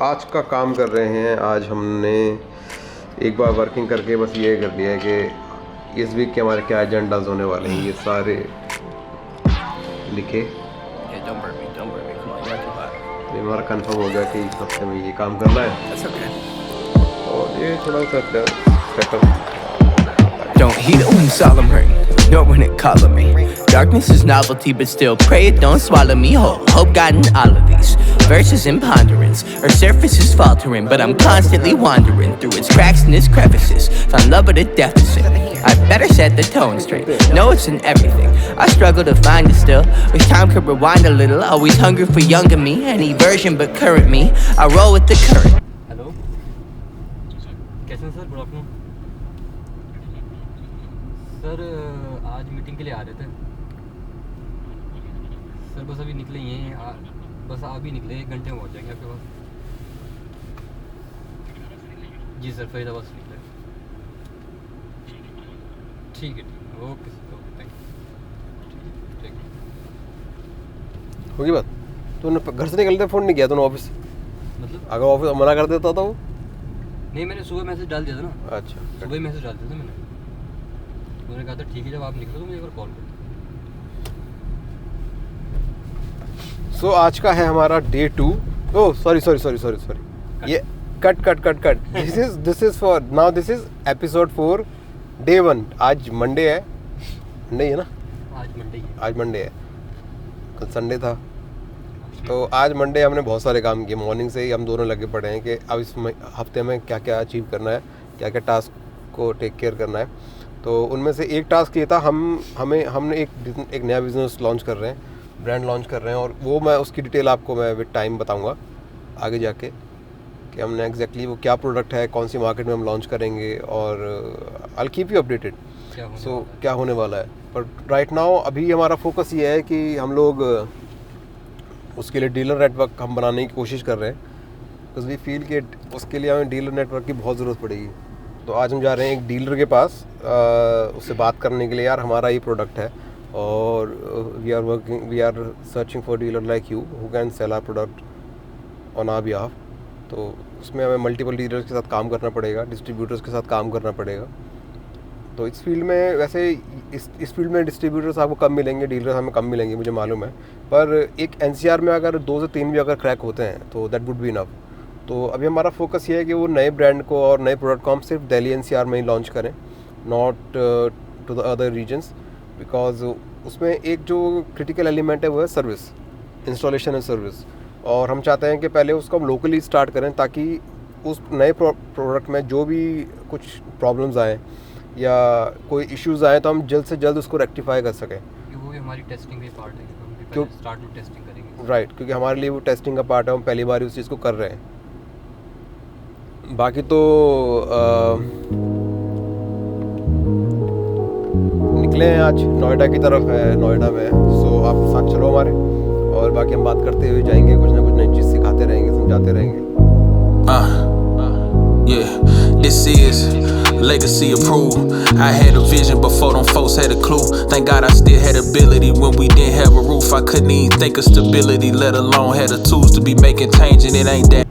आज का काम कर रहे हैं। आज हमने एक बार वर्किंग करके बस ये कर दिया है कि इस वीक के हमारे क्या एजेंडाज होने वाले हैं ये सारे लिखे। ये हमारा कंफर्म हो गया कि इस हफ्ते में ये काम करना है और ये थोड़ा सा setup. Don't heed it when solemn hurting, nor when it calling me. Darkness is novelty, but still pray it don't swallow me whole. Hope God in all of these verses and ponderance. Our surface is faltering, but I'm constantly wandering through its cracks and its crevices. Found love at a deficit. I better set the tone straight. Know it's in everything. I struggle to find it still. Wish time could rewind a little. Always hungry for younger me, any version but current me. I roll with the current. Hello. कैसे हैं sir? Good afternoon sir. आज meeting के लिए आ रहे थे sir. बस अभी निकले ही हैं, बस अभी निकले, 1 घंटे में पहुँच जाएंगे आपके पास। जी सर, फरीदाबाद से निकले। ठीक है, okay sir, okay, thank you. होगी बात। तूने घर से निकलते फ़ोन नहीं किया तूने ऑफिस? मतलब अगर ऑफिस मना कर देता था वो? नहीं, मैंने सुबह मैसेज डाल दिया था ना। अच्छा, सुबह ही मैसेज डाल दिया था मैंने। उन्होंने कहा था ठीक है, जब आप निकलो तो मुझे एक बार कॉल करो। आज का है हमारा डे 2। ओह सॉरी ये cut. This is for now, this is episode 4 day 1। आज मंडे है। मंडे है ना? आज मंडे है। कल संडे था। तो आज मंडे हमने बहुत सारे काम किए। मॉर्निंग से ही हम दोनों लगे पड़े हैं कि अब इस हफ्ते में क्या क्या अचीव करना है, क्या क्या टास्क को टेक केयर करना है। तो उनमें से एक टास्क ये था, हमने एक नया बिज़नेस लॉन्च कर रहे हैं, ब्रांड लॉन्च कर रहे हैं, और वो मैं उसकी डिटेल आपको मैं विद टाइम बताऊंगा आगे जाके कि हमने एग्जैक्टली वो क्या प्रोडक्ट है, कौन सी मार्केट में हम लॉन्च करेंगे, और I will keep you updated क्या होने वाला है। पर राइट नाउ अभी हमारा फोकस ये है कि हम लोग उसके लिए डीलर नेटवर्क हम बनाने की कोशिश कर रहे हैं, बिकॉज वी फील कि उसके लिए हमें डीलर नेटवर्क की बहुत ज़रूरत पड़ेगी। तो आज हम जा रहे हैं एक डीलर के पास उससे बात करने के लिए। यार हमारा ये प्रोडक्ट है और we are searching for dealer like you who can sell our product on our behalf. तो उसमें हमें मल्टीपल डीलर्स के साथ काम करना पड़ेगा, डिस्ट्रीब्यूटर्स के साथ काम करना पड़ेगा। तो इस फील्ड में वैसे इस फील्ड में डिस्ट्रीब्यूटर्स आपको कम मिलेंगे, डीलर्स हमें कम मिलेंगे, मुझे मालूम है। पर एक NCR में अगर 2 से 3 भी अगर क्रैक होते हैं तो दैट वुड बी इनफ। तो अभी हमारा फोकस ये है कि वो नए ब्रांड को और नए प्रोडक्ट को हम सिर्फ दिल्ली NCR में ही लॉन्च करें, not to the other regions, because उसमें एक जो क्रिटिकल एलिमेंट है वो है सर्विस, इंस्टॉलेशन एंड सर्विस। और हम चाहते हैं कि पहले उसको हम लोकली स्टार्ट करें ताकि उस नए प्रोडक्ट में जो भी कुछ प्रॉब्लम्स आए या कोई इश्यूज़ आए तो हम जल्द से जल्द उसको रेक्टिफाई कर सकें। वो भी हमारी टेस्टिंग का पार्ट है, क्यों स्टार्ट में टेस्टिंग करेंगे। राइट, क्योंकि हमारे लिए वो टेस्टिंग का पार्ट है, हम पहली बार उस चीज़ को कर रहे हैं। बाकी तो निकले हैं आज नोएडा की तरफ है, नोएडा में। सो आप साथ चलो हमारे, और बाकी हम बात करते हुए जाएंगे, कुछ ना कुछ नई चीज़ सिखाते रहेंगे, समझाते रहेंगे। Yeah, this is legacy approved. I had a vision before them folks had a clue. Thank God I still had ability when we didn't have a roof. I couldn't even think of stability, let alone had the tools to be making change, and it ain't that.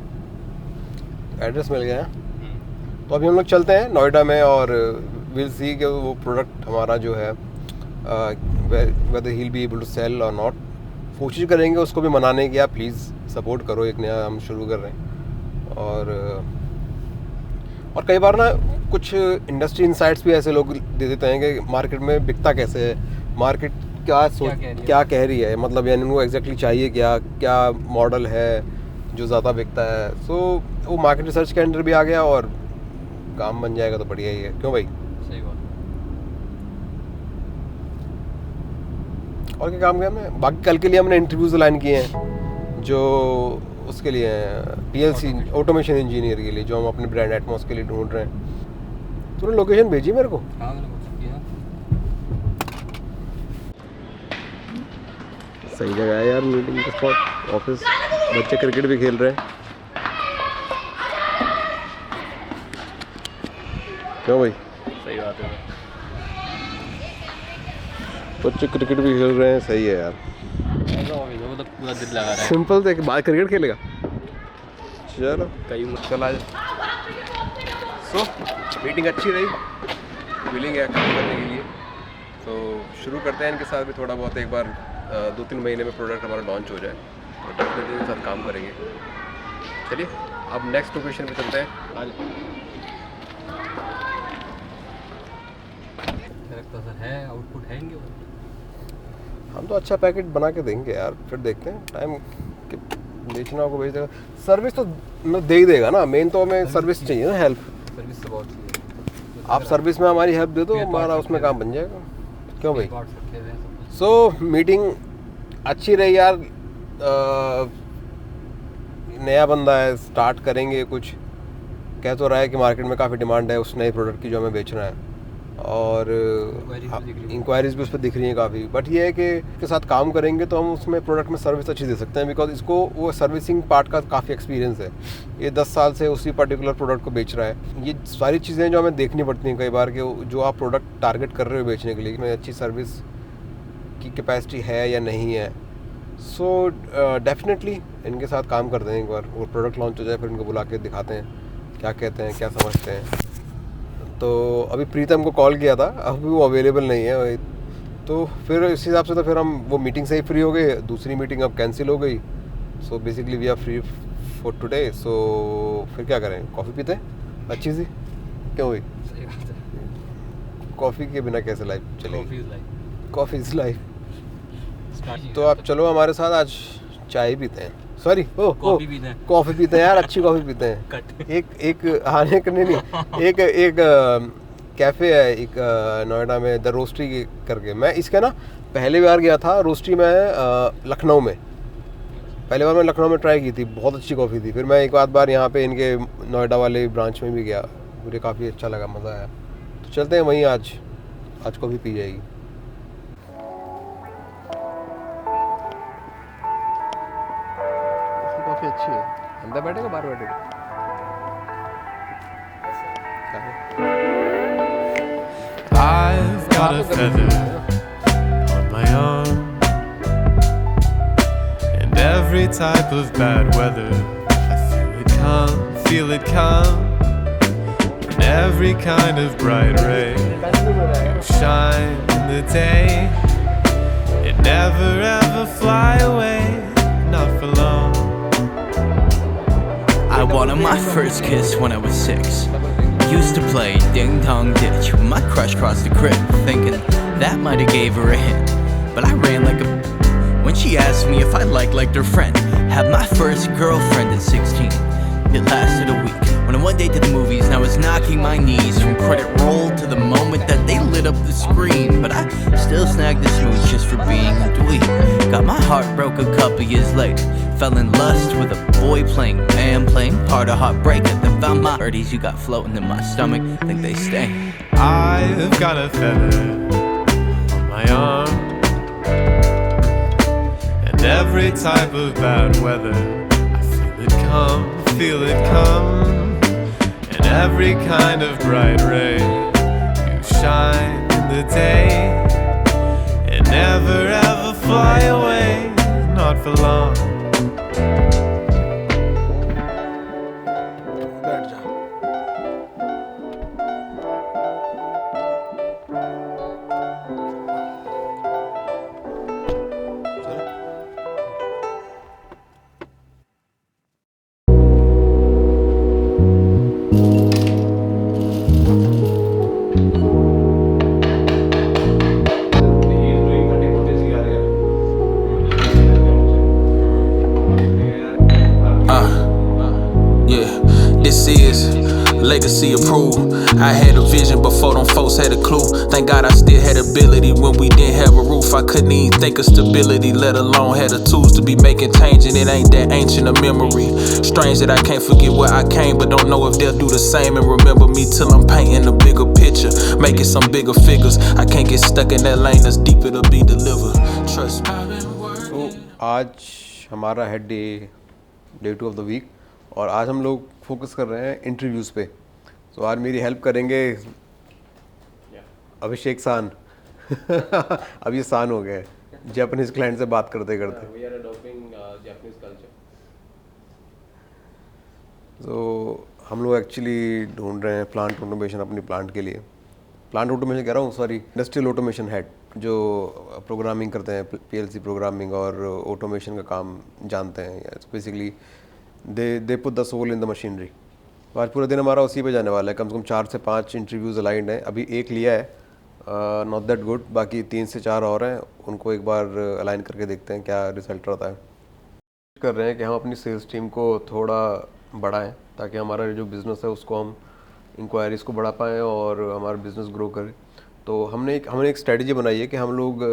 Address मिल गया है। तो अभी हम लोग चलते हैं नोएडा में और विल सी कि वो प्रोडक्ट हमारा जो है whether he'll be able to sell or not। कोशिश करेंगे उसको भी मनाने की, आप प्लीज़ सपोर्ट करो, एक नया हम शुरू कर रहे हैं। और कई बार ना कुछ इंडस्ट्री इनसाइट्स भी ऐसे लोग दे देते हैं कि मार्केट में बिकता कैसे है, मार्केट क्या कह रही है, मतलब यानी उनको एग्जैक्टली चाहिए क्या मॉडल है जो ज़्यादा बिकता है। सो वो मार्केट रिसर्च के अंदर भी आ गया और काम बन जाएगा तो बढ़िया ही है, क्यों भाई? सही बात। और क्या काम किया हमने? बाकी कल के लिए हमने इंटरव्यूज लाइन किए हैं जो उसके लिए PLC ऑटोमेशन इंजीनियर के लिए, जो हम अपने ब्रांड एटमॉस के लिए ढूंढ रहे हैं। तूने लोकेशन भेजी मेरे को? हाँ, मैंने WhatsApp किया। सही जगह है यार, मीटिंग का स्पॉट, ऑफिस, बच्चे क्रिकेट भी खेल रहे हैं। क्यों भाई? सही बात है। बच्चे क्रिकेट भी खेल रहे हैं, सही है यार। ऐसा ऑफिस है, वो तो पूरा दिल लगा रहा है। सिंपल से बाहर क्रिकेट खेलेगा। चलो कई चल आज। सो मीटिंग अच्छी रही, विलिंग है काम करने के लिए। तो शुरू करते हैं इनके साथ भी थोड़ा बहुत, एक बार 2-3 महीने में प्रोडक्ट हमारा लॉन्च हो जाए तो डेफिनेटली इनके साथ काम करेंगे। चलिए अब नेक्स्ट लोकेशन पे चलते हैं। आज सर है आउटपुट है इनके हम तो अच्छा पैकेट बना के देंगे यार, फिर देखते हैं टाइम बेचना को भेज देगा। सर्विस तो न दे ही देगा ना, मेन तो हमें सर्विस चाहिए ना, हेल्प। सर्विस तो बहुत चाहिए। आप सर्विस में हमारी हेल्प दे दो, हमारा उसमें काम बन जाएगा। क्यों भाई? सो मीटिंग अच्छी रही यार। नया बंदा है, स्टार्ट करेंगे कुछ, कह तो रहा है कि मार्केट में काफ़ी डिमांड है उस नए प्रोडक्ट की जो हमें बेचना है, और इंक्वायरीज भी उस पर दिख रही हैं काफ़ी। बट ये है कि इसके साथ काम करेंगे तो हम उसमें प्रोडक्ट में सर्विस अच्छी दे सकते हैं, बिकॉज इसको वो सर्विसिंग पार्ट का काफ़ी एक्सपीरियंस है। ये 10 साल से उसी पर्टिकुलर प्रोडक्ट को बेच रहा है। ये सारी चीज़ें जो हमें देखनी पड़ती हैं कई बार कि जो आप प्रोडक्ट टारगेट कर रहे हो बेचने के लिए, में अच्छी सर्विस की कैपेसिटी है या नहीं है। सो डेफिनेटली इनके साथ काम करते हैं एक बार, वो प्रोडक्ट लॉन्च हो जाए फिर इनको बुला के दिखाते हैं क्या कहते हैं, क्या समझते हैं। तो अभी प्रीतम को कॉल किया था, अभी वो अवेलेबल नहीं है, तो फिर इस हिसाब से तो फिर हम वो मीटिंग से ही फ्री हो गए। दूसरी मीटिंग अब कैंसिल हो गई। So basically we are free for today. So फिर क्या करें, कॉफ़ी पीते हैं अच्छी सी। क्यों हुई? कॉफ़ी के बिना कैसे लाइफ चलेगी? Coffee is life. तो आप चलो हमारे साथ आज चाय पीते हैं, सॉरी कॉफ़ी पीते हैं यार, अच्छी कॉफ़ी पीते हैं। एक आने करने नहीं, एक कैफ़े है एक नोएडा में, द रोस्ट्री करके। मैं इसका ना पहले बार गया था रोस्ट्री में लखनऊ में, पहले बार मैं लखनऊ में ट्राई की थी, बहुत अच्छी कॉफ़ी थी। फिर मैं एक बार यहाँ पे इनके नोएडा वाले ब्रांच में भी गया, मुझे काफ़ी अच्छा लगा, मज़ा आया। तो चलते हैं वहीं, आज कॉफ़ी पी जाएगी। काफ़ी अच्छी है। अंदर बैठेगा बाहर बैठेगा? I've got a feather on my arm, and every type of bad weather I feel it come, and every kind of bright ray you shine in the day, it never ever fly away, not for long. I wanted my first kiss when I was 6. Used to play ding dong ditch with my crush across the crib, thinking that might have gave her a hint. But I ran like a when she asked me if I liked her friend. Had my first girlfriend at 16. It lasted a week. When I one day to the movies, and I was knocking my knees from credit roll to the moment that they lit up the screen. But I still snagged the smooch just for being a dweeb. Got my heart broke a couple years later. Fell in lust with a boy playing man, playing part of Heartbreaker. Then found my birdies you got floating in my stomach, think they stink. I've got a feather on my arm, and every type of bad weather I feel it come, and every kind of bright ray you shine in the day, it never ever fly away, not for long. Legacy approved. I had a vision before them folks had a clue. Thank God I still had ability when we didn't have a roof. I couldn't even think of stability, let alone had the tools to be making change. And it ain't that ancient a memory. Strange that I can't forget where I came, but don't know if they'll do the same and remember me till I'm painting a bigger picture, making some bigger figures. I can't get stuck in that lane, that's deeper to be delivered. Trust me. तो आज हमारा है day 2 of the week, और आज हम लोग focus कर रहे हैं इंटरव्यूज़ पे। तो आज मेरी हेल्प करेंगे अभिषेक सान अब ये सान हो गए, जापानीज क्लाइंट से बात करते करते। We are adopting Japanese culture. तो हम लोग एक्चुअली ढूंढ रहे हैं प्लांट ऑटोमेशन अपनी प्लांट के लिए। प्लांट ऑटोमेशन कह रहा हूँ, सॉरी, इंडस्ट्रियल ऑटोमेशन हेड जो प्रोग्रामिंग करते हैं, पीएलसी प्रोग्रामिंग और ऑटोमेशन का काम जानते हैं। Basically they put the soul in the machinery. तो आज पूरा दिन हमारा उसी पे जाने वाला है। कम से कम 4 से 5 इंटरव्यूज़ अलाइंड हैं। अभी एक लिया है, नॉट दैट गुड, बाकी 3 से 4 और हैं। उनको एक बार अलाइन करके देखते हैं क्या रिजल्ट रहता है। कर रहे हैं कि हम अपनी सेल्स टीम को थोड़ा बढ़ाएं ताकि हमारा जो बिज़नेस है उसको हम इंक्वायरीज़ को बढ़ा पाएँ और हमारा बिज़नेस ग्रो करे। तो हमने एक स्ट्रेटजी बनाई है कि हम लोग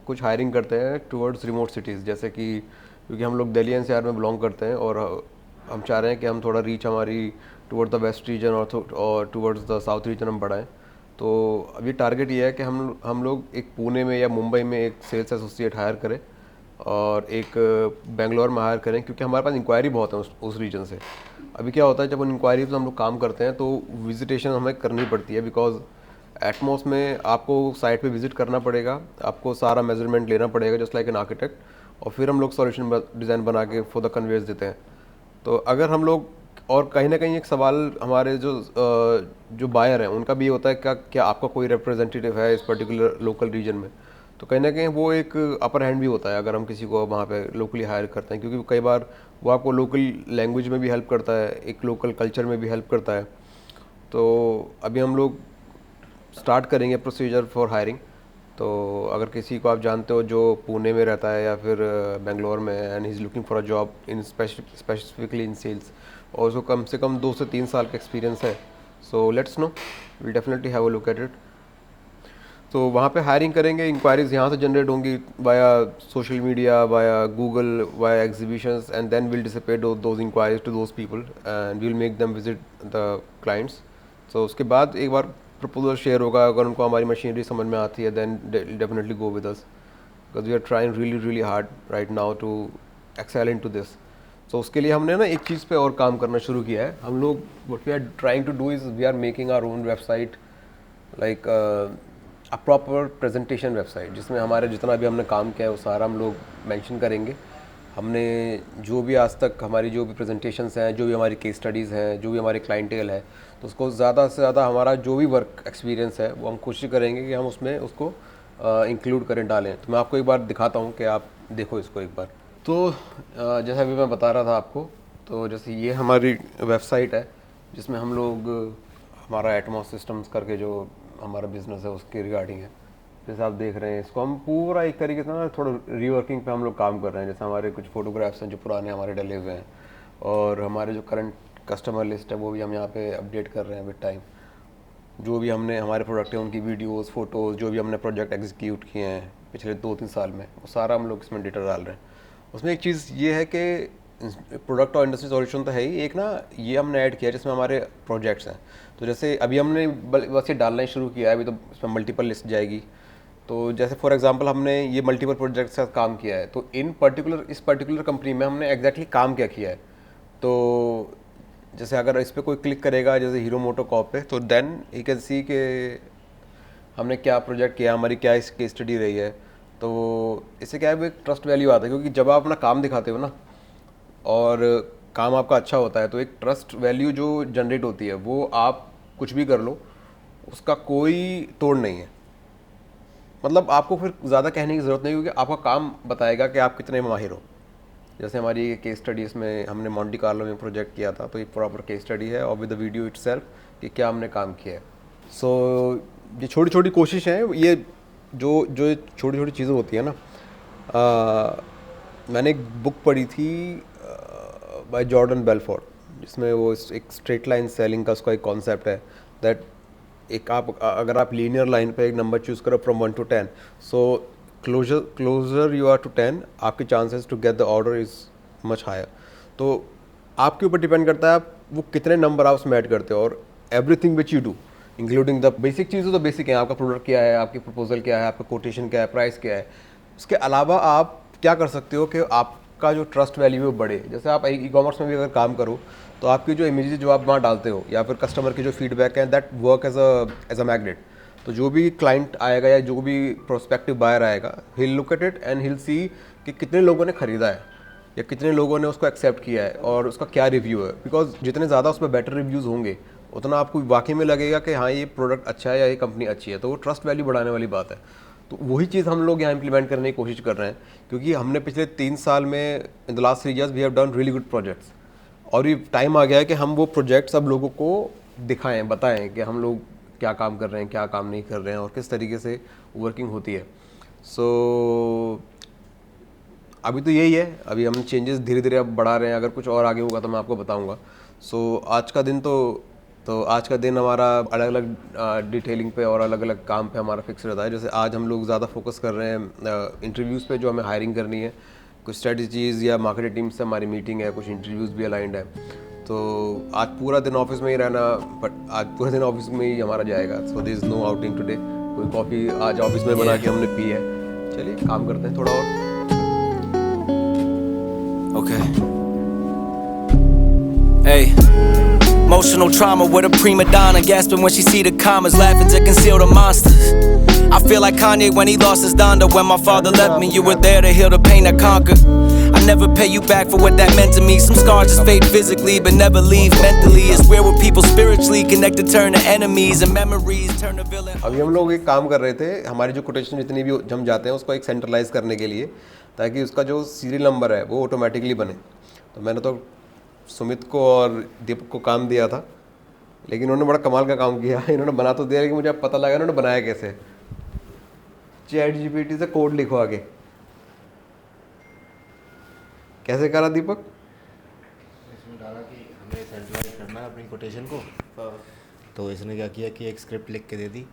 कुछ हायरिंग करते हैं टुवर्ड्स रिमोट सिटीज़, जैसे कि क्योंकि हम लोग दिल्ली एनसीआर में बिलोंग करते हैं और हम चाह रहे हैं कि हम थोड़ा रीच हमारी टुवर्ड्स द वेस्ट रीजन और टुवर्ड्स द साउथ रीजन हम बढ़ाएं। तो अभी टारगेट ये है कि हम लोग एक पुणे में या मुंबई में एक सेल्स एसोसिएट हायर करें और एक बेंगलोर में हायर करें, क्योंकि हमारे पास इंक्वायरी बहुत है उस रीजन से। अभी क्या होता है, जब उन इंक्वायरी पर हम लोग काम करते हैं तो विजिटेशन हमें करनी पड़ती है, बिकॉज एटमॉस में आपको साइट पे विजिट करना पड़ेगा, आपको सारा मेजरमेंट लेना पड़ेगा जस्ट लाइक एन आर्किटेक्ट, और फिर हम लोग सॉल्यूशन डिज़ाइन बना के फॉर द कन्वेयर्स देते हैं। तो अगर हम लोग, और कहीं ना कहीं एक सवाल हमारे जो बायर हैं उनका भी होता है, क्या आपका कोई रिप्रेजेंटेटिव है इस पर्टिकुलर लोकल रीजन में। तो कहीं ना कहीं वो एक अपर हैंड भी होता है अगर हम किसी को वहाँ पे लोकली हायर करते हैं, क्योंकि कई बार वो आपको लोकल लैंग्वेज में भी हेल्प करता है, एक लोकल कल्चर में भी हेल्प करता है। तो अभी हम लोग स्टार्ट करेंगे प्रोसीजर फॉर हायरिंग। तो अगर किसी को आप जानते हो जो पुणे में रहता है या फिर बेंगलोर में, and he is looking for a job in specifically in sales, और उसको कम से कम 2 से 3 साल का एक्सपीरियंस है, so let's no, will definitely have a look at it. तो वहाँ पे हायरिंग करेंगे, इंक्वायरीज यहाँ से जनरेट होंगी via social media, via Google, via exhibitions, and then will dissipate those enquiries to those people and will make them visit the clients. So उसके बाद एक बार प्रपोजल शेयर होगा, अगर उनको हमारी मशीनरी समझ में आती है then definitely go with us, because we are trying really hard right now to excel in to this. तो उसके लिए हमने ना एक चीज़ पे और काम करना शुरू किया है। हम लोग what we are trying to do is we are making our own website, like a proper presentation website, जिसमें हमारे जितना भी हमने काम किया है वो सारा हम लोग मेंशन करेंगे। हमने जो भी आज तक हमारी जो भी प्रेजेंटेशंस हैं, जो भी हमारी केस स्टडीज़ हैं, जो भी हमारी क्लाइंटेल है, तो उसको ज़्यादा से ज़्यादा हमारा जो भी वर्क एक्सपीरियंस है वो हम कोशिश करेंगे कि हम उसमें उसको इंक्लूड करें, डालें। तो मैं आपको एक बार दिखाता हूँ कि आप देखो इसको एक बार। तो जैसा अभी मैं बता रहा था आपको, तो जैसे ये हमारी वेबसाइट है जिसमें हम लोग हमारा एटमॉस सिस्टम्स करके जो हमारा बिज़नेस है उसके रिगार्डिंग है। जैसे आप देख रहे हैं, इसको हम पूरा एक तरीके से ना थोड़ा रीवर्किंग पे हम लोग काम कर रहे हैं। जैसे हमारे कुछ फोटोग्राफ्स हैं जो पुराने हमारे डले हुए हैं, और हमारे जो करंट कस्टमर लिस्ट है वो भी हम यहाँ पे अपडेट कर रहे हैं विद टाइम। जो भी हमने हमारे प्रोडक्ट हैं उनकी वीडियोस, फोटोज़, जो भी हमने प्रोजेक्ट एग्जीक्यूट किए हैं पिछले 2-3 साल में, वो सारा हम लोग इसमें डेटा डाल रहे हैं। उसमें एक चीज़ ये है कि प्रोडक्ट और इंडस्ट्री सॉल्यूशन तो है ही, एक ना ये हमने ऐड किया जिसमें हमारे प्रोजेक्ट्स हैं। तो जैसे अभी हमने बस ये डालना ही शुरू किया है, अभी तो इसमें मल्टीपल लिस्ट जाएगी। तो जैसे फॉर एग्जांपल हमने ये मल्टीपल प्रोजेक्ट्स के साथ काम किया है, तो इस पर्टिकुलर कंपनी में हमने एग्जैक्टली काम क्या किया है। तो जैसे अगर इस पर कोई क्लिक करेगा जैसे हीरो मोटोकॉर्प पे, तो देन यू कैन सी कि हमने क्या प्रोजेक्ट किया, हमारी क्या इस केस स्टडी रही है। तो इससे क्या है, वो एक ट्रस्ट वैल्यू आता है, क्योंकि जब आप अपना काम दिखाते हो ना और काम आपका अच्छा होता है, तो एक ट्रस्ट वैल्यू जो जनरेट होती है वो आप कुछ भी कर लो उसका कोई तोड़ नहीं है। मतलब आपको फिर ज़्यादा कहने की ज़रूरत नहीं, क्योंकि आपका काम बताएगा कि आप कितने माहिर हो। जैसे हमारी केस स्टडीज़ में हमने मॉन्टी कार्लो में प्रोजेक्ट किया था, तो ये प्रॉपर केस स्टडी है और विद द वीडियो इटसेल्फ कि क्या हमने काम किया है। सो ये छोटी छोटी कोशिश हैं, ये जो छोटी छोटी चीज़ें होती हैं ना। मैंने एक बुक पढ़ी थी बाय जॉर्डन बेलफोर्ड, जिसमें वो एक स्ट्रेट लाइन सेलिंग का उसका एक कॉन्सेप्ट है दैट अगर आप लीनियर लाइन पे एक नंबर चूज़ करो from 1 to 10, so closer you are to 10, आपके chances to get the order is much higher. तो आपके ऊपर डिपेंड करता है आप वो कितने नंबर आप उसमें ऐड करते हो, और everything which you do including the basic चीज़ें तो बेसिक है, आपका प्रोडक्ट क्या है, आपकी प्रपोजल क्या है, आपका कोटेशन क्या है, प्राइस क्या है। उसके अलावा आप क्या कर सकते हो कि आपका जो ट्रस्ट वैल्यू है बढ़े। जैसे आप ई कॉमर्स में भी अगर काम करो तो आपकी जो इमेजेस जो आप वहाँ डालते हो या फिर कस्टमर के जो फीडबैक है, that work as a magnet. तो जो भी क्लाइंट आएगा या जो भी प्रोस्पेक्टिव बायर आएगा, he look at it and he see कि कितने लोगों ने ख़रीदा है या कितने लोगों ने उसको एक्सेप्ट किया है और उसका क्या रिव्यू है। बिकॉज जितने ज़्यादा उस पर बेटर रिव्यूज़ होंगे उतना आपको वाकई में लगेगा कि हाँ ये प्रोडक्ट अच्छा है या ये कंपनी अच्छी है, तो वो ट्रस्ट वैल्यू बढ़ाने वाली बात है। तो वही चीज़ हम लोग यहाँ इंप्लीमेंट करने की कोशिश कर रहे हैं, क्योंकि हमने पिछले 3 साल में in the last 3 years we have done really good projects, और ये टाइम आ गया है कि हम वो प्रोजेक्ट सब लोगों को दिखाएं, बताएं कि हम लोग क्या काम कर रहे हैं, क्या काम नहीं कर रहे हैं और किस तरीके से वर्किंग होती है। सो अभी तो यही है, अभी हम चेंजेस धीरे धीरे अब बढ़ा रहे हैं, अगर कुछ और आगे होगा तो मैं आपको बताऊंगा। सो आज का दिन तो आज का दिन हमारा अलग अलग डिटेलिंग पे और अलग अलग काम पे हमारा फिक्स रहता है। जैसे आज हम लोग ज़्यादा फोकस कर रहे हैं इंटरव्यूज़ पे, जो हमें हायरिंग करनी है, कुछ स्ट्रेटजीज़ या मार्केटिंग टीम से हमारी मीटिंग है, कुछ इंटरव्यूज़ भी अलाइंड है। तो आज पूरा दिन ऑफिस में ही रहना, बट आज पूरा दिन ऑफिस में ही हमारा जाएगा। So there is no outing today. कोई कॉफ़ी आज ऑफिस में बना के हमने पी है। चलिए काम करते हैं थोड़ा और। Okay. Hey. Emotional trauma with a prima donna, gasping when she see the commas, laughing to conceal the monsters. I feel like Kanye when he lost his Donda. When my father left me, you were there to heal the pain I conquered. I never pay you back for what that meant to me. Some scars just fade physically, but never leave mentally. It's where were people spiritually connected turn to enemies and memories turn to villain. अभी हम लोग एक काम कर रहे थे, हमारी जो कोटेशन जितनी भी जम जाते हैं उसको एक सेंट्रलाइज करने के लिए, ताकि उसका जो सीरियल नंबर है वो ऑटोमेटिकली बने। तो मैंने तो सुमित को और दीपक को काम दिया था, लेकिन उन्होंने बड़ा कमाल का काम किया। इन्होंने बना तो दिया, लेकिन मुझे अब पता लगा इन्होंने बनाया कैसे। चैट जीपीटी से कोड लिखो आगे। कैसे करा दीपक? इसमें डाला कि हमें सेंट्रलाइज करना है अपनी कोटेशन को। तो इसने क्या किया कि एक स्क्रिप्ट लिख के दे दी,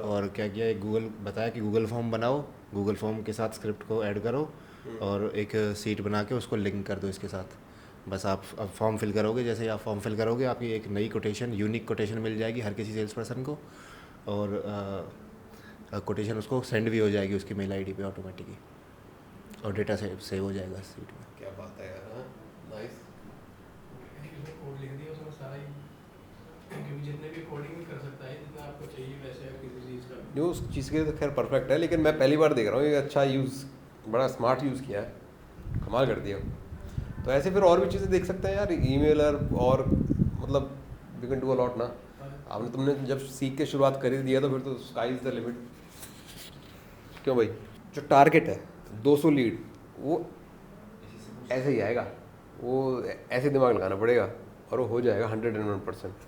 और क्या किया, एक गूगल बताया कि गूगल फॉर्म बनाओ, गूगल फॉर्म के साथ स्क्रिप्ट को ऐड करो और एक सीट बना के उसको लिंक कर दो इसके साथ। बस आप अब फॉर्म फिल करोगे, जैसे ही आप फॉर्म फिल करोगे आपकी एक नई कोटेशन, यूनिक कोटेशन मिल जाएगी हर किसी सेल्स पर्सन को, और कोटेशन उसको सेंड भी हो जाएगी उसकी मेल आईडी पे ऑटोमेटिकली, और डेटा सेव हो जाएगा सीट में। क्या बात है यार, नाइस। कोड लिख दिया उसमें सारा ही, क्योंकि जितने भी कोडिंग भी कर सकता है जितना आपको चाहिए वैसे किसी चीज़ का। जो उस चीज़ के लिए तो खैर परफेक्ट है, लेकिन मैं पहली बार देख रहा हूँ ये अच्छा यूज़, बड़ा स्मार्ट यूज़ किया है, कमाल कर दिया। तो ऐसे फिर और भी चीज़ें देख सकते हैं यार, ईमेलर और मतलब we can do a lot ना। आपने तुमने जब सीख के शुरुआत कर ही दिया तो फिर तो स्काई इज़ द लिमिट। क्यों भाई? जो टारगेट है 200 लीड, वो ऐसे ही आएगा, वो ऐसे दिमाग लगाना पड़ेगा और वो हो जाएगा 101%।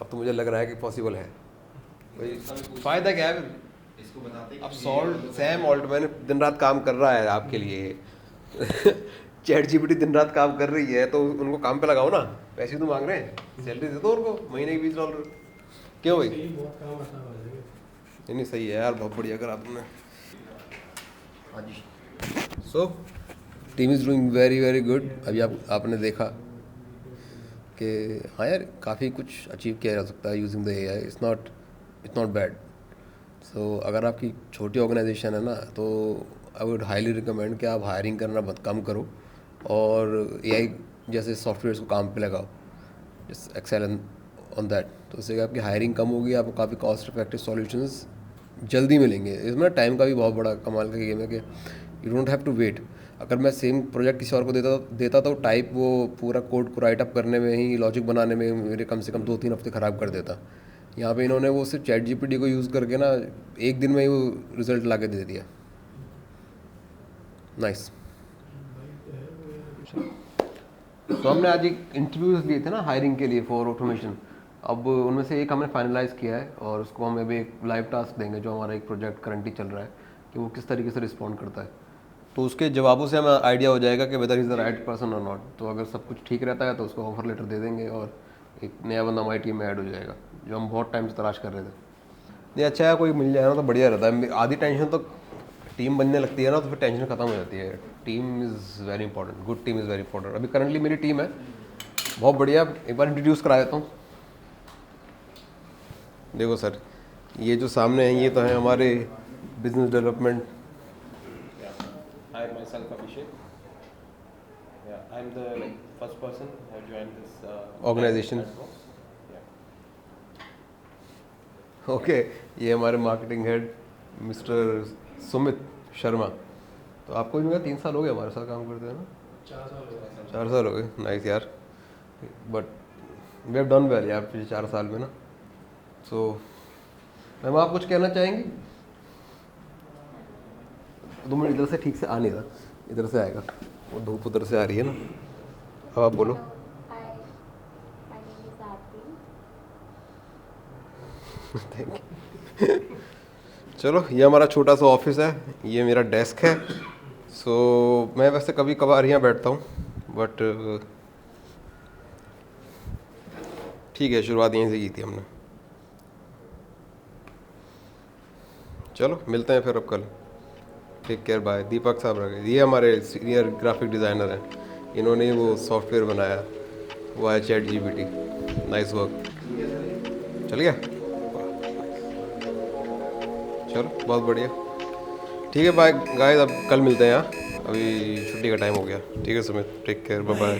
अब तो मुझे लग रहा है कि पॉसिबल है भाई। फ़ायदा क्या है फिर? इसको बताते अब सैम ऑल्टमैन दिन रात काम कर रहा है आपके लिए। चैट जीपीटी दिन रात काम कर रही है, तो उनको काम पे लगाओ ना। पैसे तो मांग रहे हैं, सैलरी दे दो उनको महीने की $20। क्यों भाई? बहुत काम आसान हो जाएगा। नहीं सही है यार, बहुत बढ़िया करा तुमने। हाँ जी। So team is doing very very good. अभी आपने देखा कि हाँ यार काफ़ी कुछ अचीव किया जा सकता है using the AI. It's not bad. So अगर आपकी छोटी ऑर्गेनाइजेशन है ना, तो आई वुड हाईली रिकमेंड कि आप हायरिंग करना बहुत कम करो और एआई जैसे सॉफ्टवेयर्स को काम पे लगाओ, जस्ट एक्सेल ऑन दैट। तो उससे आपकी हायरिंग कम होगी, आपको काफ़ी कॉस्ट इफेक्टिव सॉल्यूशंस जल्दी मिलेंगे। इसमें टाइम का भी बहुत बड़ा कमाल का गेम है कि you don't have to wait. अगर मैं सेम प्रोजेक्ट किसी और को देता तो टाइप वो पूरा कोड को राइट अप करने में ही, लॉजिक बनाने में मेरे कम से कम 2-3 हफ्ते ख़राब कर देता। यहाँ पे इन्होंने वो सिर्फ चैट जीपीटी को यूज़ करके ना 1 दिन में ही वो रिजल्ट ला के दे दिया। नाइस। तो हमने आज एक इंटरव्यूज़ लिए थे ना हायरिंग के लिए फॉर ऑटोमेशन। अब उनमें से एक हमने फाइनलाइज़ किया है और उसको हम अभी एक लाइव टास्क देंगे, जो हमारा एक प्रोजेक्ट करंटली चल रहा है, कि वो किस तरीके से रिस्पॉन्ड करता है। तो उसके जवाबों से हमें आइडिया हो जाएगा कि whether is the right person और नॉट। तो अगर सब कुछ ठीक रहता है तो उसको ऑफर लेटर दे देंगे और एक नया बंदा हमारी टीम में ऐड हो जाएगा, जो हम बहुत टाइम से तलाश कर रहे थे। नहीं अच्छा है, कोई मिल जाए ना तो बढ़िया रहता है। आधी टेंशन तो टीम बनने लगती है ना, तो फिर टेंशन खत्म हो जाती है। Team is very important, good team is very important. अभी करंटली मेरी टीम है बहुत बढ़िया। एक बार इंट्रोड्यूस करा देता हूँ। देखो सर, ये जो सामने हैं ये तो हैं हमारे business development. Hi, myself Abhishek. Yeah, I'm the first person who have joined this Organization. platform. Yeah. Okay, ये हमारे marketing head mister Sumit Sharma. तो आपको भी 3 साल हो गए हमारे साथ काम करते हैं ना? 4 साल हो गए। 4 साल हो गए, नाइस यार। But we have done well यार पिछले 4 साल में ना। सो मैम आप कुछ कहना चाहेंगी? 2 मिनट, इधर से ठीक से आ नहीं रहा, इधर से आएगा, वो धूप उधर से आ रही है ना। अब आप बोलो। Thank you. चलो, ये हमारा छोटा सा ऑफिस है, ये मेरा डेस्क है। सो मैं वैसे कभी कभार यहाँ बैठता हूँ, बट ठीक है, शुरुआत यहीं से की थी हमने। चलो मिलते हैं फिर अब कल। Take care, bye. दीपक साहब रह गए, ये हमारे सीनियर ग्राफिक डिज़ाइनर हैं, इन्होंने वो सॉफ्टवेयर बनाया, वो है ChatGPT। Nice work. चल गया, चलो बहुत बढ़िया। ठीक है, बाय गाइस, अब कल मिलते हैं यहाँ, अभी छुट्टी का टाइम हो गया। ठीक है Sumit, take care, bye bye.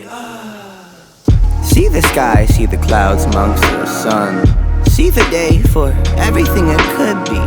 See the sky, see the clouds amongst the sun. See the day for everything it could be.